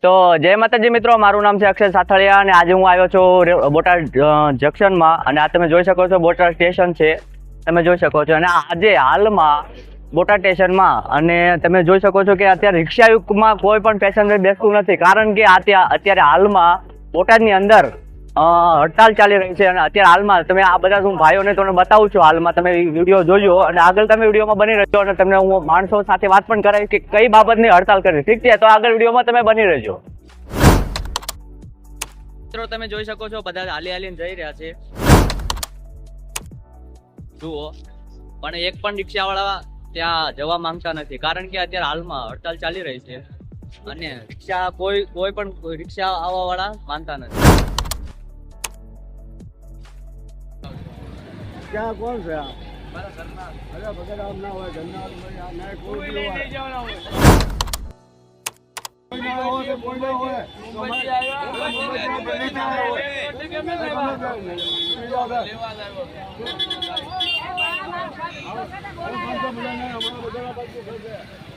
તો જય માતાજી મિત્રો, મારું નામ છે અક્ષય સાથળિયા અને આજે હું આવ્યો છું બોટાદ જંકશનમાં અને આ તમે જોઈ શકો છો બોટાદ સ્ટેશન છે, તમે જોઈ શકો છો. અને આજે હાલમાં બોટાદ સ્ટેશનમાં અને તમે જોઈ શકો છો કે અત્યારે રિક્ષાયુગમાં કોઈ પણ પેસેન્જર બેસતું નથી, કારણ કે અત્યારે હાલમાં બોટાદની અંદર હડતાલ ચાલી રહી છે. અને અત્યારે હાલમાં તમે આ બધા હું ભાઈઓને તમને બતાવું છું, હાલમાં તમે વિડીયો જોજો અને આગળ તમે વિડીયોમાં બની રહેજો અને તમને હું માણસો સાથે વાત પણ કરાવીશ કે કઈ બાબતની હડતાલ કરી. ઠીક છે, તો આગળ વિડીયોમાં તમે બની રહેજો. મિત્રો તમે જોઈ શકો છો બધા હાલીને જઈ રહ્યા છે, જુઓ, પણ એક પણ રિક્ષાવાળા ત્યાં જવા માંગતા નથી, કારણ કે અત્યારે હાલમાં હડતાલ ચાલી રહી છે અને રિક્ષા કોઈ પણ રિક્ષા આવવા વાળા માનતા નથી. क्या कौन से आप? अरे बगैर आप ना हो घरना ना कोई नहीं जाना हो कोई ना हो मुंबई आया मुंबई ना हो ठीक है मैं लेवा हमारा बगैर बात